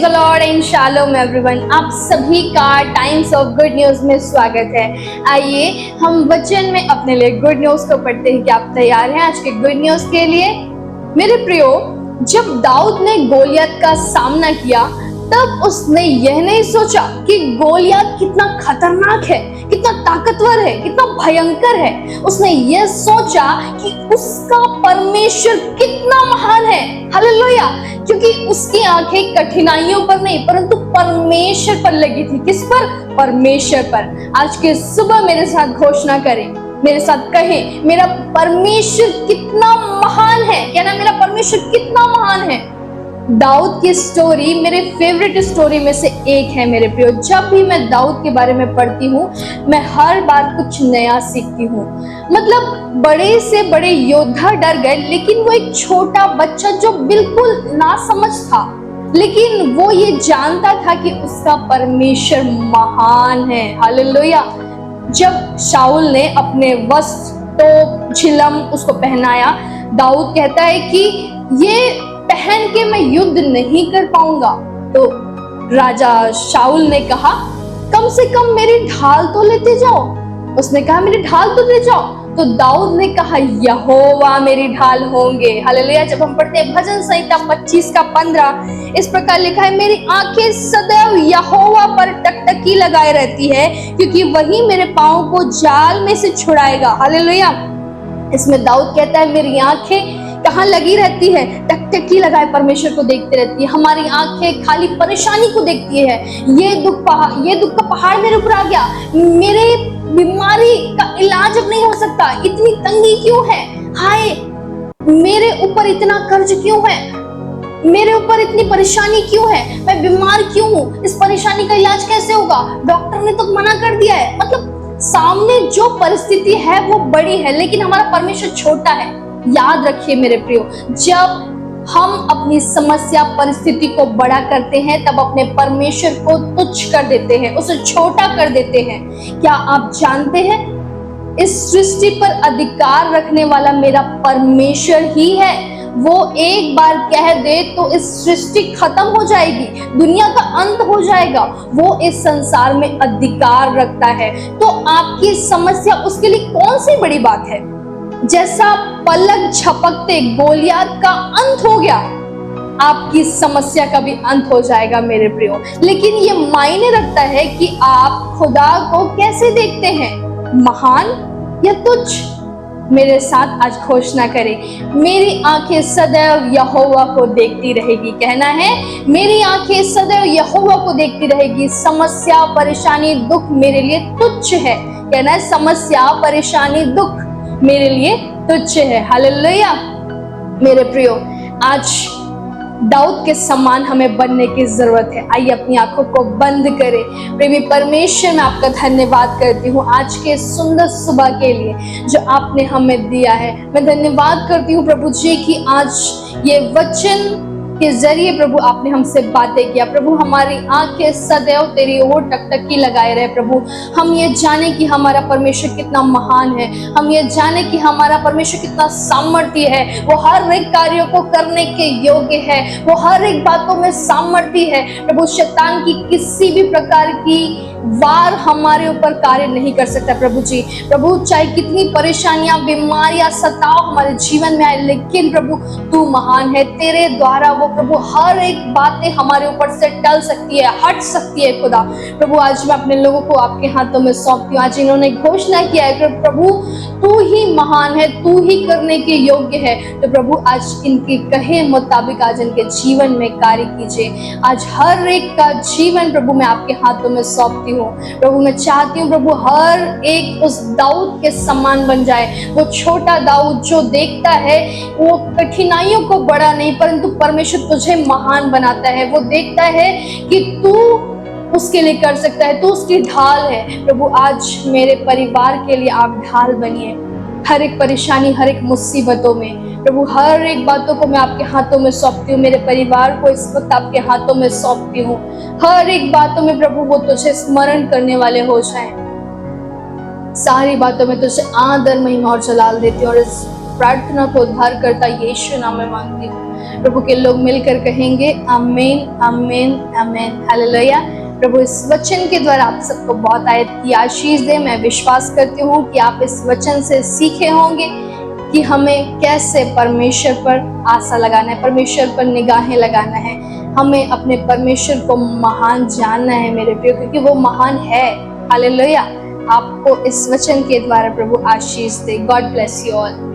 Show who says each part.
Speaker 1: The Lord and shalom everyone. आप सभी का टाइम्स ऑफ गुड न्यूज में स्वागत है। आइए हम वचन में अपने लिए गुड न्यूज को पढ़ते हैं। क्या आप तैयार हैं आज के गुड न्यूज के लिए? मेरे प्रियो, जब दाऊद ने गोलियत का सामना किया तब उसने यह नहीं सोचा कि गोलियत कितना खतरनाक है, कितना ताकतवर है, कितना भयंकर है। उसने यह सोचा कि उसका परमेश्वर कितना महान है। हालेलुया! क्योंकि उसकी आंखें कठिनाइयों पर नहीं परंतु परमेश्वर पर लगी थी। किस पर? परमेश्वर पर। आज के सुबह मेरे साथ घोषणा करें, मेरे साथ कहें, मेरा परमेश्वर कितना महान है। कहना, मेरा परमेश्वर कितना महान है। दाऊद की स्टोरी मेरे फेवरेट स्टोरी में से एक है मेरे प्रियो। जब भी मैं दाऊद के बारे में पढ़ती हूँ मैं हर बार कुछ नया सीखती हूँ। मतलब बड़े से बड़े योद्धा डर गए, लेकिन वो एक छोटा बच्चा जो बिल्कुल नासमझ था, लेकिन वो ये जानता था कि उसका परमेश्वर महान है। हालेलुया! जब शाऊल ने अपने वस्त्र, टोप, झिलम उसको पहनाया, दाऊद कहता है कि ये पहन के मैं युद्ध नहीं कर पाऊंगा। तो राजा शाऊल ने कहा, कम से कम मेरी ढाल तो लेते जाओ। उसने कहा, मेरी ढाल तो ले जाओ। तो दाऊद ने कहा, यहोवा मेरी ढाल होंगे। हालेलुया! जब हम पढ़ते हैं भजन संहिता 25 का 15, इस प्रकार लिखा है, मेरी आंखें सदैव यहोवा पर टकटकी लगाए रहती है, क्योंकि वही मेरे पांव को जाल में से छुड़ाएगा। हालेलुया! इसमें दाऊद कहता है, मेरी आंखें कहाँ लगी रहती है? टकटकी लगाए परमेश्वर को देखते रहती है। हमारी आंखें खाली परेशानी को देखती है। ये दुख का पहाड़ मेरे ऊपर आ गया, मेरे बीमारी का इलाज अब नहीं हो सकता, इतनी तंगी क्यों है? हाय, मेरे ऊपर इतना कर्ज क्यों है? मेरे ऊपर इतनी परेशानी क्यों है? मैं बीमार क्यों हूँ? इस परेशानी का इलाज कैसे होगा? डॉक्टर ने तो मना कर दिया है। मतलब सामने जो परिस्थिति है वो बड़ी है, लेकिन हमारा परमेश्वर छोटा है। याद रखिए मेरे प्रियो, जब हम अपनी समस्या परिस्थिति को बड़ा करते हैं तब अपने परमेश्वर को तुच्छ कर देते हैं, उसे छोटा कर देते हैं। क्या आप जानते हैं, इस सृष्टि पर अधिकार रखने वाला मेरा परमेश्वर ही है। वो एक बार कह दे तो इस सृष्टि खत्म हो जाएगी, दुनिया का अंत हो जाएगा। वो इस संसार में अधिकार रखता है। तो आपकी समस्या उसके लिए कौन सी बड़ी बात है? जैसा पलक झपकते गोलियत का अंत हो गया, आपकी समस्या का भी अंत हो जाएगा मेरे प्रियो। लेकिन ये मायने रखता है कि आप खुदा को कैसे देखते हैं, महान या तुच्छ। मेरे साथ आज घोषणा करें, मेरी आंखें सदैव यहोवा को देखती रहेगी। कहना है, मेरी आंखें सदैव यहोवा को देखती रहेगी। समस्या, परेशानी, दुख मेरे लिए तुच्छ है। कहना है, समस्या, परेशानी, दुख मेरे लिए तुच्छ है। हालेलुया! मेरे प्रियो, आज दाऊद के समान हमें बनने की जरूरत है। आइए अपनी आंखों को बंद करें। प्रेमी परमेश्वर, मैं आपका धन्यवाद करती हूँ आज के सुंदर सुबह के लिए जो आपने हमें दिया है। मैं धन्यवाद करती हूँ प्रभु जी कि आज ये वचन के जरिए प्रभु आपने हमसे बातें किया। प्रभु, हमारी आंखें सदैव तेरी ओर टकटकी लगाए रहे। प्रभु, हम ये जाने कि हमारा परमेश्वर कितना महान है। हम ये जाने कि हमारा परमेश्वर कितना सामर्थ्य है। वो हर एक कार्यों को करने के योग्य है। वो हर एक बातों में सामर्थ्य है। प्रभु, शैतान की किसी भी प्रकार की वार हमारे ऊपर कार्य नहीं कर सकता। प्रभु जी, प्रभु, चाहे कितनी परेशानियां, बीमारियां सताओ हमारे जीवन में आए, लेकिन प्रभु तू महान है। तेरे द्वारा वो प्रभु हर एक बातें हमारे ऊपर से टल सकती है, हट सकती है। खुदा प्रभु, आज मैं अपने लोगों को आपके हाथों में सौंपती हूँ। आज इन्होंने घोषणा किया है कि प्रभु तू ही महान है, तू ही करने के योग्य है। तो प्रभु, आज इनके कहे मुताबिक आज इनके जीवन में कार्य कीजिए। आज हर एक का जीवन प्रभु मैं आपके हाथों में सौंपती हूँ। प्रभु, मैं चाहती हूँ प्रभु हर एक उस दाऊद के समान बन जाए। वो छोटा दाऊद जो देखता है वो कठिनाइयों को बड़ा नहीं परंतु परमेश्वर तुझे महान बनाता है। वो देखता है कि तू उसके लिए कर सकता है, तू उसकी ढाल है। प्रभु, आज मेरे परिवार के लिए आप ढाल बनिए। हर एक परेशानी, हर एक मुसीबतों में प्रभु हर एक बातों को मैं आपके हाथों में सौंपती हूँ। मेरे परिवार को इस वक्त आपके हाथों में सौंपती हूँ। हर एक बातों में प्रभु वो तुझे स्मरण करने वाले हो जाए। सारी बातों में तुझे आदर, महिमा और जलाल देती हूँ और इस प्रार्थना को उद्धार करता यीशु नाम में मांगती हूँ। प्रभु के लोग मिलकर कहेंगे आमीन आमीन आमीन हालेलुया। प्रभु इस वचन के द्वारा आप सबको बहुत आयत की आशीष दे। मैं विश्वास करती हूँ कि आप इस वचन से सीखे होंगे कि हमें कैसे परमेश्वर पर आशा लगाना है, परमेश्वर पर निगाहें लगाना है, हमें अपने परमेश्वर को महान जानना है मेरे प्रियो, क्योंकि वो महान है। हालेलुया। आपको इस वचन के द्वारा प्रभु आशीष दे। God bless you all.